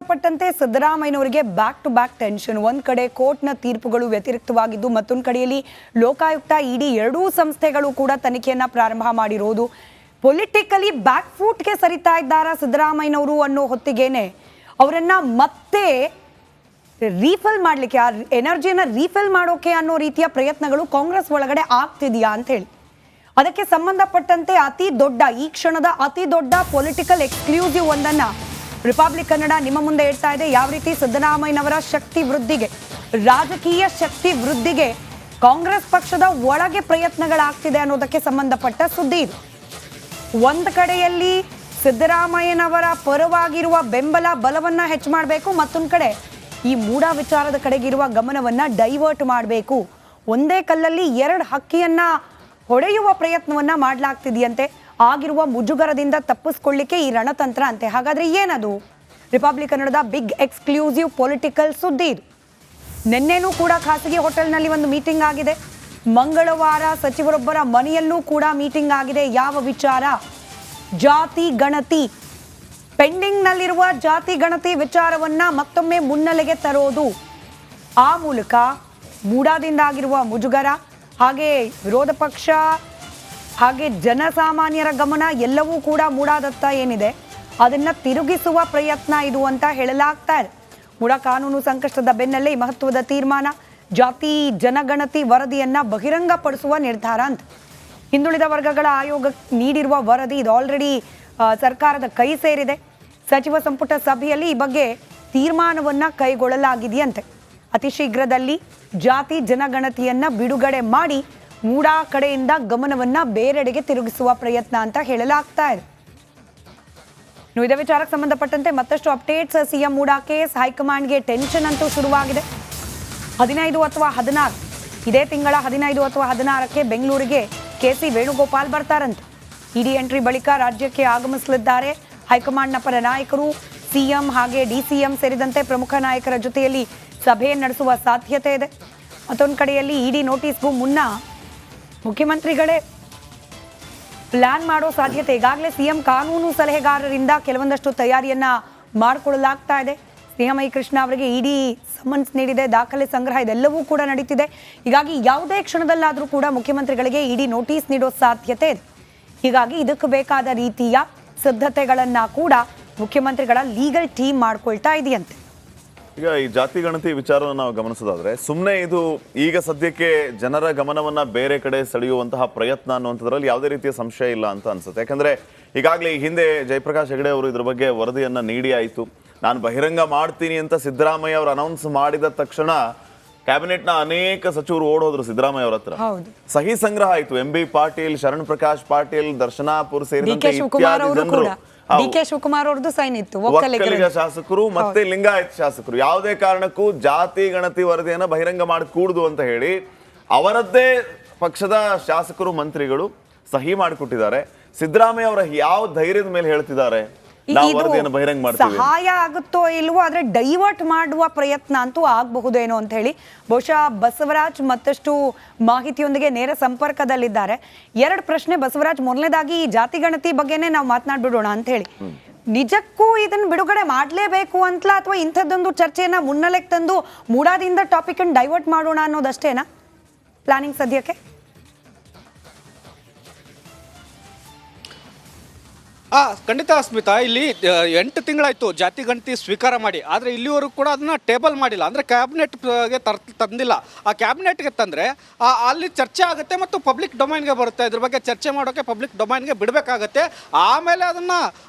ಸಂಬಂಧಪಟ್ಟಂತೆ ಸಿದ್ದರಾಮಯ್ಯನವರಿಗೆ back to back tension. ಒಂದ್ ಕಡೆ ಕೋರ್ಟ್ನ ತೀರ್ಪುಗಳು ವ್ಯತಿರಿಕ್ತವಾಗಿದ್ದು, ಮತ್ತೊಂದು ಕಡೆಯಲ್ಲಿ ಲೋಕಾಯುಕ್ತ ಇಡಿ ಎರಡೂ ಸಂಸ್ಥೆಗಳು ಕೂಡ ತನಿಖೆಯನ್ನ ಪ್ರಾರಂಭ ಮಾಡಿರೋದು. ಪೊಲಿಟಿಕಲಿ ಬ್ಯಾಕ್ ಫೂಟ್ಗೆ ಸರಿತಾ ಇದ್ದಾರಾ ಸಿದ್ದರಾಮಯ್ಯನವರು ಅನ್ನೋ ಹೊತ್ತಿಗೇನೆ ಅವರನ್ನ ಮತ್ತೆ ರೀಫಿಲ್ ಮಾಡ್ಲಿಕ್ಕೆ, ಆ ಎನರ್ಜಿಯನ್ನ ರೀಫಿಲ್ ಮಾಡೋಕೆ ಅನ್ನೋ ರೀತಿಯ ಪ್ರಯತ್ನಗಳು ಕಾಂಗ್ರೆಸ್ ಒಳಗಡೆ ಆಗ್ತಿದೆಯಾ ಅಂತ ಹೇಳಿ ಅದಕ್ಕೆ ಸಂಬಂಧಪಟ್ಟಂತೆ ಈ ಕ್ಷಣದ ಅತಿ ದೊಡ್ಡ ಪೊಲಿಟಿಕಲ್ ಎಕ್ಸ್ಕ್ಲೂಸಿವ್ ಒಂದನ್ನ ರಿಪಬ್ಲಿಕ್ ಕನ್ನಡ ನಿಮ್ಮ ಮುಂದೆ ಇಡ್ತಾ ಇದೆ. ಯಾವ ರೀತಿ ಸಿದ್ದರಾಮಯ್ಯನವರ ಶಕ್ತಿ ವೃದ್ಧಿಗೆ, ರಾಜಕೀಯ ಶಕ್ತಿ ವೃದ್ಧಿಗೆ ಕಾಂಗ್ರೆಸ್ ಪಕ್ಷದ ಒಳಗೆ ಪ್ರಯತ್ನಗಳಾಗ್ತಿದೆ ಅನ್ನೋದಕ್ಕೆ ಸಂಬಂಧಪಟ್ಟ ಸುದ್ದಿ ಇದು. ಒಂದ್ ಕಡೆಯಲ್ಲಿ ಸಿದ್ದರಾಮಯ್ಯನವರ ಪರವಾಗಿರುವ ಬೆಂಬಲ ಬಲವನ್ನ ಹೆಚ್ಚು ಮಾಡಬೇಕು, ಮತ್ತೊಂದು ಕಡೆ ಈ ಮೂಡ ವಿಚಾರದ ಕಡೆಗಿರುವ ಗಮನವನ್ನ ಡೈವರ್ಟ್ ಮಾಡಬೇಕು. ಒಂದೇ ಕಲ್ಲಲ್ಲಿ ಎರಡು ಹಕ್ಕಿಯನ್ನ ಹೊಡೆಯುವ ಪ್ರಯತ್ನವನ್ನ ಮಾಡಲಾಗ್ತಿದೆಯಂತೆ. ಆಗಿರುವ ಮುಜುಗರದಿಂದ ತಪ್ಪಿಸ್ಕೊಳ್ಳಿಕ್ಕೆ ಈ ರಣತಂತ್ರ ಅಂತೆ. ಹಾಗಾದ್ರೆ ಏನದು? ರಿಪಬ್ಲಿಕ್ ಕನ್ನಡದ ಬಿಗ್ ಎಕ್ಸ್ಕ್ಲೂಸಿವ್ ಪೊಲಿಟಿಕಲ್ ಸುದ್ದಿ ಇದು. ನಿನ್ನೆನೂ ಕೂಡ ಖಾಸಗಿ ಹೋಟೆಲ್ನಲ್ಲಿ ಒಂದು ಮೀಟಿಂಗ್ ಆಗಿದೆ. ಮಂಗಳವಾರ ಸಚಿವರೊಬ್ಬರ ಮನೆಯಲ್ಲೂ ಕೂಡ ಮೀಟಿಂಗ್ ಆಗಿದೆ. ಯಾವ ವಿಚಾರ? ಜಾತಿ ಗಣತಿ, ಪೆಂಡಿಂಗ್ ನಲ್ಲಿರುವ ಜಾತಿ ಗಣತಿ ವಿಚಾರವನ್ನ ಮತ್ತೊಮ್ಮೆ ಮುನ್ನೆಲೆಗೆ ತರೋದು. ಆ ಮೂಲಕ ಮೂಡಾದಿಂದ ಆಗಿರುವ ಮುಜುಗರ, ಹಾಗೆ ವಿರೋಧ ಪಕ್ಷ, ಹಾಗೆ ಜನಸಾಮಾನ್ಯರ ಗಮನ ಎಲ್ಲವೂ ಕೂಡ ಮೂಡಾದತ್ತ ಏನಿದೆ ಅದನ್ನ ತಿರುಗಿಸುವ ಪ್ರಯತ್ನ ಇದು ಅಂತ ಹೇಳಲಾಗ್ತಾ ಇದೆ. ಮೂಡ ಕಾನೂನು ಸಂಕಷ್ಟದ ಬೆನ್ನಲ್ಲೇ ಈ ಮಹತ್ವದ ತೀರ್ಮಾನ. ಜಾತಿ ಜನಗಣತಿ ವರದಿಯನ್ನ ಬಹಿರಂಗಪಡಿಸುವ ನಿರ್ಧಾರ ಅಂತ. ಹಿಂದುಳಿದ ವರ್ಗಗಳ ಆಯೋಗ ನೀಡಿರುವ ವರದಿ ಇದು ಆಲ್ರೆಡಿ ಸರ್ಕಾರದ ಕೈ ಸೇರಿದೆ. ಸಚಿವ ಸಂಪುಟ ಸಭೆಯಲ್ಲಿ ಈ ಬಗ್ಗೆ ತೀರ್ಮಾನವನ್ನ ಕೈಗೊಳ್ಳಲಾಗಿದೆಯಂತೆ. ಅತಿ ಶೀಘ್ರದಲ್ಲಿ ಜಾತಿ ಜನಗಣತಿಯನ್ನ ಬಿಡುಗಡೆ ಮಾಡಿ ಮೂಡ ಕಡೆಯಿಂದ ಗಮನವನ್ನ ಬೇರೆಡೆಗೆ ತಿರುಗಿಸುವ ಪ್ರಯತ್ನ ಅಂತ ಹೇಳಲಾಗ್ತಾ ಇದೆ. ಇದೇ ವಿಚಾರಕ್ಕೆ ಸಂಬಂಧಪಟ್ಟಂತೆ ಮತ್ತಷ್ಟು ಅಪ್ಡೇಟ್ಸ್. ಸಿಎಂ ಮೂಡ ಕೇಸ್, ಹೈಕಮಾಂಡ್ಗೆ ಟೆನ್ಷನ್ ಅಂತೂ ಶುರುವಾಗಿದೆ. 15 ಅಥವಾ 16 ಇದೇ ತಿಂಗಳ 15 ಅಥವಾ 16ಕ್ಕೆ ಬೆಂಗಳೂರಿಗೆ KC ವೇಣುಗೋಪಾಲ್ ಬರ್ತಾರಂತೆ. ಇಡಿ ಎಂಟ್ರಿ ಬಳಿಕ ರಾಜ್ಯಕ್ಕೆ ಆಗಮಿಸಲಿದ್ದಾರೆ. ಹೈಕಮಾಂಡ್ನ ಪರ ನಾಯಕರು, ಸಿಎಂ ಹಾಗೆ DCM ಸೇರಿದಂತೆ ಪ್ರಮುಖ ನಾಯಕರ ಜೊತೆಯಲ್ಲಿ ಸಭೆ ನಡೆಸುವ ಸಾಧ್ಯತೆ ಇದೆ. ಮತ್ತೊಂದು ಕಡೆಯಲ್ಲಿ ಇಡಿ ನೋಟಿಸ್ಗೂ ಮುನ್ನ ಮುಖ್ಯಮಂತ್ರಿಗಳೇ ಪ್ಲಾನ್ ಮಾಡೋ ಸಾಧ್ಯತೆ. ಈಗಾಗಲೇ ಸಿಎಂ ಕಾನೂನು ಸಲಹೆಗಾರರಿಂದ ಕೆಲವೊಂದಷ್ಟು ತಯಾರಿಯನ್ನ ಮಾಡಿಕೊಳ್ಳಲಾಗ್ತಾ ಇದೆ. ಸಿಎಂ ಕೃಷ್ಣ ಅವರಿಗೆ ಇಡಿ ಸಮನ್ಸ್ ನೀಡಿದೆ, ದಾಖಲೆ ಸಂಗ್ರಹ ಇದೆಲ್ಲವೂ ಕೂಡ ನಡೀತಿದೆ. ಹೀಗಾಗಿ ಯಾವುದೇ ಕ್ಷಣದಲ್ಲಾದರೂ ಕೂಡ ಮುಖ್ಯಮಂತ್ರಿಗಳಿಗೆ ಇಡಿ ನೋಟಿಸ್ ನೀಡೋ ಸಾಧ್ಯತೆ ಇದೆ. ಹೀಗಾಗಿ ಇದಕ್ಕೆ ಬೇಕಾದ ರೀತಿಯ ಸಿದ್ಧತೆಗಳನ್ನ ಕೂಡ ಮುಖ್ಯಮಂತ್ರಿಗಳ ಲೀಗಲ್ ಟೀಮ್ ಮಾಡ್ಕೊಳ್ತಾ ಇದೆಯಂತೆ. ಈಗ ಈ ಜಾತಿ ಗಣತಿ ವಿಚಾರವನ್ನು ನಾವು ಗಮನಿಸೋದಾದ್ರೆ, ಸುಮ್ಮನೆ ಇದು ಈಗ ಸದ್ಯಕ್ಕೆ ಜನರ ಗಮನವನ್ನ ಬೇರೆ ಕಡೆ ಸೆಳೆಯುವಂತಹ ಪ್ರಯತ್ನ ಅನ್ನುವಂಥದ್ರಲ್ಲಿ ಯಾವುದೇ ರೀತಿಯ ಸಂಶಯ ಇಲ್ಲ ಅಂತ ಅನ್ಸುತ್ತೆ. ಯಾಕಂದ್ರೆ ಈಗಾಗಲೇ ಈ ಹಿಂದೆ ಜಯಪ್ರಕಾಶ್ ಹೆಗಡೆ ಅವರು ಇದ್ರ ಬಗ್ಗೆ ವರದಿಯನ್ನ ನೀಡಿ ಆಯಿತು. ನಾನು ಬಹಿರಂಗ ಮಾಡ್ತೀನಿ ಅಂತ ಸಿದ್ದರಾಮಯ್ಯ ಅವರು ಅನೌನ್ಸ್ ಮಾಡಿದ ತಕ್ಷಣ ಕ್ಯಾಬಿನೆಟ್ನ ಅನೇಕ ಸಚಿವರು ಓಡೋದ್ರು ಸಿದ್ದರಾಮಯ್ಯ ಅವರ ಹತ್ರ. ಸಹಿ ಸಂಗ್ರಹ ಆಯಿತು. MB ಪಾಟೀಲ್, ಶರಣ್ ಪ್ರಕಾಶ್ ಪಾಟೀಲ್, ದರ್ಶನಾಪುರ್ ಸೇರಿದಂತೆ DK ಶಿವಕುಮಾರ್ ಅವ್ರದ್ದು ಸೈನ್ ಇತ್ತು. ಒಕ್ಕಲಿಗ ಶಾಸಕರು ಮತ್ತೆ ಲಿಂಗಾಯತ್ ಶಾಸಕರು ಯಾವುದೇ ಕಾರಣಕ್ಕೂ ಜಾತಿ ಗಣತಿ ವರದಿಯನ್ನ ಬಹಿರಂಗ ಮಾಡಕೂಡದು ಅಂತ ಹೇಳಿ ಅವರದ್ದೇ ಪಕ್ಷದ ಶಾಸಕರು ಮಂತ್ರಿಗಳು ಸಹಿ ಮಾಡಿಕೊಟ್ಟಿದ್ದಾರೆ. ಸಿದ್ದರಾಮಯ್ಯ ಅವರ ಯಾವ ಧೈರ್ಯದ ಮೇಲೆ ಹೇಳ್ತಿದ್ದಾರೆ ಸಹಾಯ ಆಗುತ್ತೋ ಇಲ್ವೋ, ಆದ್ರೆ ಡೈವರ್ಟ್ ಮಾಡುವ ಪ್ರಯತ್ನ ಅಂತೂ ಆಗಬಹುದೇನೋ ಅಂತ ಹೇಳಿ ಬಹುಶಃ ಬಸವರಾಜ್ ಮತ್ತಷ್ಟು ಮಾಹಿತಿಯೊಂದಿಗೆ ನೇರ ಸಂಪರ್ಕದಲ್ಲಿದ್ದಾರೆ. ಎರಡು ಪ್ರಶ್ನೆ ಬಸವರಾಜ್. ಮೊದಲನೇದಾಗಿ ಜಾತಿ ಗಣತಿ ಬಗ್ಗೆನೇ ನಾವು ಮಾತನಾಡ್ಬಿಡೋಣ ಅಂತ ಹೇಳಿ, ನಿಜಕ್ಕೂ ಇದನ್ನ ಬಿಡುಗಡೆ ಮಾಡಲೇಬೇಕು ಅಂತಲಾ ಅಥವಾ ಇಂಥದ್ದೊಂದು ಚರ್ಚೆಯನ್ನ ಮುನ್ನೆಲೆಗೆ ತಂದು ಮೂಡಾದಿಂದ ಟಾಪಿಕ್ ಅನ್ನು ಡೈವರ್ಟ್ ಮಾಡೋಣ ಅನ್ನೋದಷ್ಟೇನಾ ಪ್ಲಾನಿಂಗ್ ಸದ್ಯಕ್ಕೆ? ಖಂಡಿತ ಸ್ಮಿತಾ, ಇಲ್ಲಿ 8 ತಿಂಗಳಾಯ್ತು ಜಾತಿ ಗಣತಿ ಸ್ವೀಕಾರ ಮಾಡಿ, ಆದರೆ ಇಲ್ಲಿವರೆಗೂ ಕೂಡ ಅದನ್ನ ಟೇಬಲ್ ಮಾಡಿಲ್ಲ. ಅಂದರೆ ಕ್ಯಾಬಿನೆಟ್ಗೆ ತಂದಿಲ್ಲ. ಆ ಕ್ಯಾಬಿನೆಟ್ಗೆ ತಂದರೆ ಅಲ್ಲಿ ಚರ್ಚೆ ಆಗುತ್ತೆ ಮತ್ತು ಪಬ್ಲಿಕ್ ಡೊಮೈನ್ಗೆ ಬರುತ್ತೆ. ಇದ್ರ ಬಗ್ಗೆ ಚರ್ಚೆ ಮಾಡೋಕ್ಕೆ ಪಬ್ಲಿಕ್ ಡೊಮೈನ್ಗೆ ಬಿಡಬೇಕಾಗತ್ತೆ. ಆಮೇಲೆ ಅದನ್ನು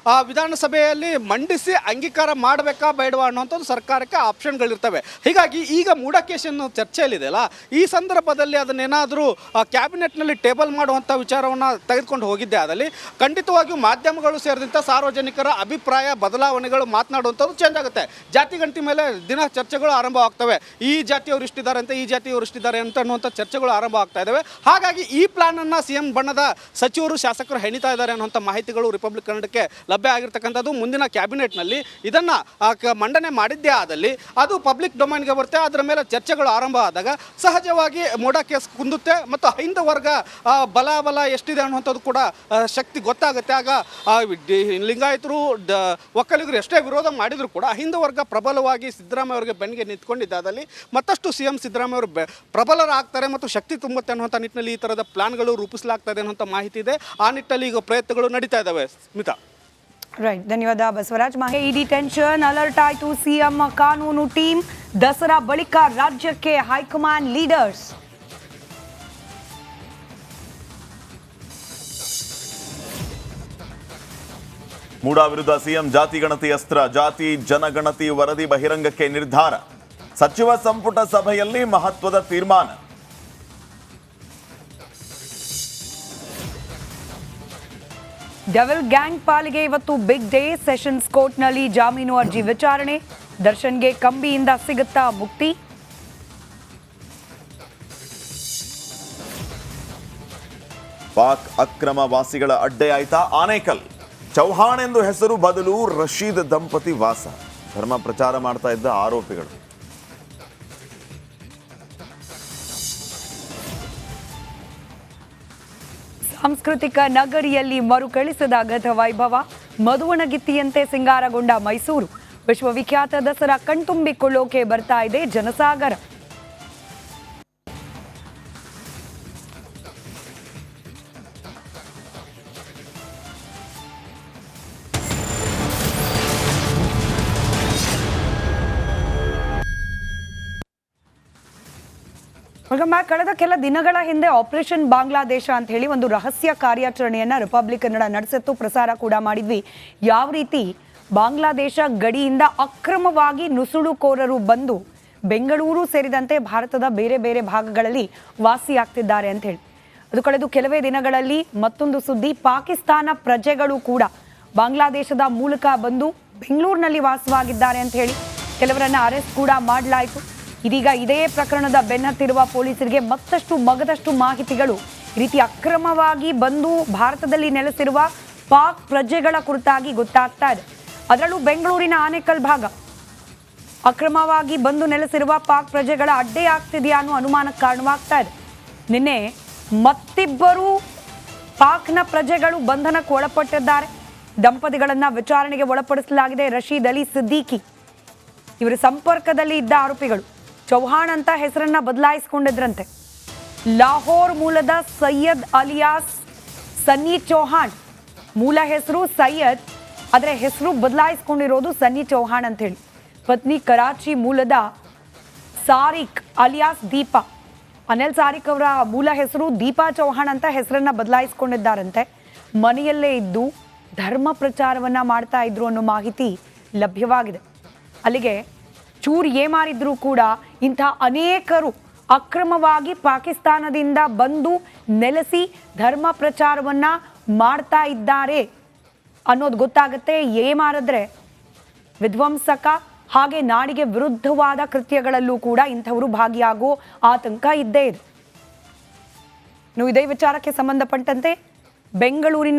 ವಿಧಾನಸಭೆಯಲ್ಲಿ ಮಂಡಿಸಿ ಅಂಗೀಕಾರ ಮಾಡಬೇಕಾ ಬೇಡವಾ ಅನ್ನೋಂಥದ್ದು ಸರ್ಕಾರಕ್ಕೆ ಆಪ್ಷನ್ಗಳಿರ್ತವೆ. ಹೀಗಾಗಿ ಈಗ ಮೂಡ ಕೇಸನ್ನು ಚರ್ಚೆಯಲ್ಲಿದೆಯಲ್ಲ, ಈ ಸಂದರ್ಭದಲ್ಲಿ ಅದನ್ನೇನಾದರೂ ಕ್ಯಾಬಿನೆಟ್ನಲ್ಲಿ ಟೇಬಲ್ ಮಾಡುವಂಥ ವಿಚಾರವನ್ನು ತೆಗೆದುಕೊಂಡು ಹೋಗಿದ್ದೆ ಆದಲ್ಲಿ ಖಂಡಿತವಾಗಿಯೂ ಮಾಧ್ಯಮಗಳು ಸೇರಿದಂತೆ ಸಾರ್ವಜನಿಕರ ಅಭಿಪ್ರಾಯ ಬದಲಾವಣೆಗಳು ಮಾತನಾಡುವಂಥದ್ದು ಚೇಂಜ್ ಆಗುತ್ತೆ. ಜಾತಿ ಗಣತಿ ಮೇಲೆ ದಿನ ಚರ್ಚೆಗಳು ಆರಂಭ ಆಗ್ತವೆ. ಈ ಜಾತಿಯವರು ಇಷ್ಟಿದ್ದಾರೆ ಅಂತ, ಈ ಜಾತಿಯವರು ಇಷ್ಟಿದ್ದಾರೆ ಅಂತ ಅನ್ನುವಂಥ ಚರ್ಚೆಗಳು ಆರಂಭ ಆಗ್ತಾ ಇದ್ದಾವೆ. ಹಾಗಾಗಿ ಈ ಪ್ಲಾನನ್ನು CM ಬಣ್ಣದ ಸಚಿವರು ಶಾಸಕರು ಹೆಣಿತಾ ಇದ್ದಾರೆ ಅನ್ನುವಂಥ ಮಾಹಿತಿಗಳು ರಿಪಬ್ಲಿಕ್ ಕನ್ನಡಕ್ಕೆ ಲಭ್ಯ ಆಗಿರ್ತಕ್ಕಂಥದ್ದು. ಮುಂದಿನ ಕ್ಯಾಬಿನೆಟ್ನಲ್ಲಿ ಇದನ್ನು ಮಂಡನೆ ಮಾಡಿದ್ದೇ ಆದಲ್ಲಿ ಅದು ಪಬ್ಲಿಕ್ ಡೊಮೈನ್ಗೆ ಬರುತ್ತೆ. ಅದರ ಮೇಲೆ ಚರ್ಚೆಗಳು ಆರಂಭ ಆದಾಗ ಸಹಜವಾಗಿ ಮೂಡ ಕೇಸ್ ಕುಂದುತ್ತೆ ಮತ್ತು ಹೈಂದ ವರ್ಗ ಬಲ ಎಷ್ಟಿದೆ ಅನ್ನುವಂಥದ್ದು ಕೂಡ ಶಕ್ತಿ ಗೊತ್ತಾಗುತ್ತೆ. ಆಗ ಲಿಂಗಾಯತರು ಒಕ್ಕಲಿಗರು ಎಷ್ಟೇ ವಿರೋಧ ಮಾಡಿದರೂ ಕೂಡ ಹಿಂದೂ ವರ್ಗ ಪ್ರಬಲವಾಗಿ ಸಿದ್ದರಾಮಯ್ಯ ಅವರಿಗೆ ಬೆನ್ನಿಗೆ ನಿಂತ್ಕೊಂಡಿದ್ದಾದಲ್ಲಿ ಮತ್ತಷ್ಟು CM ಸಿದ್ದರಾಮಯ್ಯ ಅವರು ಪ್ರಬಲರಾಗ್ತಾರೆ ಮತ್ತು ಶಕ್ತಿ ತುಂಬುತ್ತೆ ಅನ್ನುವಂಥ ನಿಟ್ಟಿನಲ್ಲಿ ಈ ಥರದ ಪ್ಲಾನ್ಗಳು ರೂಪಿಸಲಾಗ್ತದೆ ಅನ್ನುವಂಥ ಮಾಹಿತಿ ಇದೆ. ಆ ನಿಟ್ಟಿನಲ್ಲಿ ಈಗ ಪ್ರಯತ್ನಗಳು ನಡೀತಾ ಇದ್ದಾವೆ. ಸ್ಮಿತಾ. ರೈಟ್, ಧನ್ಯವಾದ ಬಸವರಾಜ್. ಇಡಿ ಟೆನ್ಷನ್, ಅಲರ್ಟ್ ಆಯಿತು CM ಕಾನೂನು ಟೀಮ್. ದಸರಾ ಬಳಿಕ ರಾಜ್ಯಕ್ಕೆ ಹೈಕಮಾಂಡ್ ಲೀಡರ್ಸ್. ಮೂಡಾ ವಿರುದ್ಧ CM ಜಾತಿ ಗಣತಿ ಅಸ್ತ್ರ. ಜಾತಿ ಜನಗಣತಿ ವರದಿ ಬಹಿರಂಗಕ್ಕೆ ನಿರ್ಧಾರ. ಸಚಿವ ಸಂಪುಟ ಸಭೆಯಲ್ಲಿ ಮಹತ್ವದ ತೀರ್ಮಾನ. ಡೆವಿಲ್ ಗ್ಯಾಂಗ್ ಪಾಲಿಗೆ ಇವತ್ತು ಬಿಗ್ ಡೇ. ಸೆಷನ್ಸ್ ಕೋರ್ಟ್ನಲ್ಲಿ ಜಾಮೀನು ಅರ್ಜಿ ವಿಚಾರಣೆ. ದರ್ಶನ್ಗೆ ಕಂಬಿಯಿಂದ ಸಿಗುತ್ತಾ ಮುಕ್ತಿ? ಪಾಕ್ ಅಕ್ರಮ ವಾಸಿಗಳ ಅಡ್ಡೆ ಆಯ್ತಾ ಆನೇಕಲ್? ಚೌಹಾಣ್ ಎಂದು ಹೆಸರು ಬದಲು ರಶೀದ್ ದಂಪತಿ ವಾಸ. ಧರ್ಮ ಪ್ರಚಾರ ಮಾಡ್ತಾ ಇದ್ದ ಆರೋಪಿಗಳು. ಸಾಂಸ್ಕೃತಿಕ ನಗರಿಯಲ್ಲಿ ಮರುಕಳಿಸಿದ ಗತವೈಭವ. ಮಧುವಣಗಿತ್ತಿಯಂತೆ ಸಿಂಗಾರಗೊಂಡ ಮೈಸೂರು. ವಿಶ್ವವಿಖ್ಯಾತ ದಸರಾ ಕಣ್ತುಂಬಿಕೊಳ್ಳೋಕೆ ಬರ್ತಾ ಇದೆ ಜನಸಾಗರ. ಕಳೆದ ಕೆಲ ದಿನಗಳ ಹಿಂದೆ ಆಪರೇಷನ್ ಬಾಂಗ್ಲಾದೇಶ ಅಂತ ಹೇಳಿ ಒಂದು ರಹಸ್ಯ ಕಾರ್ಯಾಚರಣೆಯನ್ನ ರಿಪಬ್ಲಿಕ್ ಕನ್ನಡ ನಡೆಸಿತ್ತು, ಪ್ರಸಾರ ಕೂಡ ಮಾಡಿದ್ವಿ. ಯಾವ ರೀತಿ ಬಾಂಗ್ಲಾದೇಶ ಗಡಿಯಿಂದ ಅಕ್ರಮವಾಗಿ ನುಸುಳುಕೋರರು ಬಂದು ಬೆಂಗಳೂರು ಸೇರಿದಂತೆ ಭಾರತದ ಬೇರೆ ಬೇರೆ ಭಾಗಗಳಲ್ಲಿ ವಾಸಿಯಾಗ್ತಿದ್ದಾರೆ ಅಂತ ಹೇಳಿ. ಅದು ಕಳೆದು ಕೆಲವೇ ದಿನಗಳಲ್ಲಿ ಮತ್ತೊಂದು ಸುದ್ದಿ, ಪಾಕಿಸ್ತಾನ ಪ್ರಜೆಗಳು ಕೂಡ ಬಾಂಗ್ಲಾದೇಶದ ಮೂಲಕ ಬಂದು ಬೆಂಗಳೂರಿನಲ್ಲಿ ವಾಸವಾಗಿದ್ದಾರೆ ಅಂತ ಹೇಳಿ ಕೆಲವರನ್ನ ಅರೆಸ್ಟ್ ಕೂಡ ಮಾಡಲಾಯಿತು. ಇದೀಗ ಇದೇ ಪ್ರಕರಣದ ಬೆನ್ನತ್ತಿರುವ ಪೊಲೀಸರಿಗೆ ಮತ್ತಷ್ಟು ಮಗದಷ್ಟು ಮಾಹಿತಿಗಳು ಈ ರೀತಿ ಅಕ್ರಮವಾಗಿ ಬಂದು ಭಾರತದಲ್ಲಿ ನೆಲೆಸಿರುವ ಪಾಕ್ ಪ್ರಜೆಗಳ ಕುರಿತಾಗಿ ಗೊತ್ತಾಗ್ತಾ ಇದೆ. ಅದರಲ್ಲೂ ಬೆಂಗಳೂರಿನ ಆನೇಕಲ್ ಭಾಗ ಅಕ್ರಮವಾಗಿ ಬಂದು ನೆಲೆಸಿರುವ ಪಾಕ್ ಪ್ರಜೆಗಳ ಅಡ್ಡೆ ಆಗ್ತಿದೆಯಾ ಅನ್ನೋ ಅನುಮಾನಕ್ಕೆ ಕಾರಣವಾಗ್ತಾ ಇದೆ. ನಿನ್ನೆ ಮತ್ತಿಬ್ಬರು ಪಾಕ್ನ ಪ್ರಜೆಗಳು ಬಂಧನಕ್ಕೆ ಒಳಪಟ್ಟಿದ್ದಾರೆ. ದಂಪತಿಗಳನ್ನ ವಿಚಾರಣೆಗೆ ಒಳಪಡಿಸಲಾಗಿದೆ. ರಶೀದ್ ಅಲಿ ಸಿದ್ದಿಕಿ ಇವರ ಸಂಪರ್ಕದಲ್ಲಿ ಇದ್ದ ಆರೋಪಿಗಳು. ಚೌಹಾಣ್ ಅಂತ ಹೆಸರನ್ನ ಬದಲಾಯಿಸಿಕೊಂಡಿದ್ರಂತೆ. ಲಾಹೋರ್ ಮೂಲದ ಸೈಯದ್ ಅಲಿಯಾಸ್ ಸನ್ನಿ ಚೌಹಾಣ್. ಮೂಲ ಹೆಸರು ಸೈಯದ್, ಆದರೆ ಹೆಸರು ಬದಲಾಯಿಸ್ಕೊಂಡಿರೋದು ಸನ್ನಿ ಚೌಹಾಣ್ ಅಂತ ಹೇಳಿ. ಪತ್ನಿ ಕರಾಚಿ ಮೂಲದ ಸಾರಿಕ್ ಅಲಿಯಾಸ್ ದೀಪಾ. ಅನಿಲ್ ಸಾರಿಕ್ ಅವರ ಮೂಲ ಹೆಸರು ದೀಪಾ ಚೌಹಾಣ್ ಅಂತ ಹೆಸರನ್ನ ಬದಲಾಯಿಸ್ಕೊಂಡಿದ್ದಾರಂತೆ. ಮನೆಯಲ್ಲೇ ಇದ್ದು ಧರ್ಮ ಪ್ರಚಾರವನ್ನ ಮಾಡ್ತಾ ಇದ್ರು ಅನ್ನೋ ಮಾಹಿತಿ ಲಭ್ಯವಾಗಿದೆ. ಅಲ್ಲಿಗೆ ಚೂರು ಏಮಾರಿದ್ರು ಕೂಡ ಇಂಥ ಅನೇಕರು ಅಕ್ರಮವಾಗಿ ಪಾಕಿಸ್ತಾನದಿಂದ ಬಂದು ನೆಲೆಸಿ ಧರ್ಮ ಪ್ರಚಾರವನ್ನ ಮಾಡ್ತಾ ಇದ್ದಾರೆ ಅನ್ನೋದು ಗೊತ್ತಾಗುತ್ತೆ. ಏಮಾರಿದ್ರೆ ವಿಧ್ವಂಸಕ ಹಾಗೆ ನಾಡಿಗೆ ವಿರುದ್ಧವಾದ ಕೃತ್ಯಗಳಲ್ಲೂ ಕೂಡ ಇಂಥವರು ಭಾಗಿಯಾಗೋ ಆತಂಕ ಇದ್ದೇ ಇದೆ. ಇದೇ ವಿಚಾರಕ್ಕೆ ಸಂಬಂಧಪಟ್ಟಂತೆ ಬೆಂಗಳೂರಿನ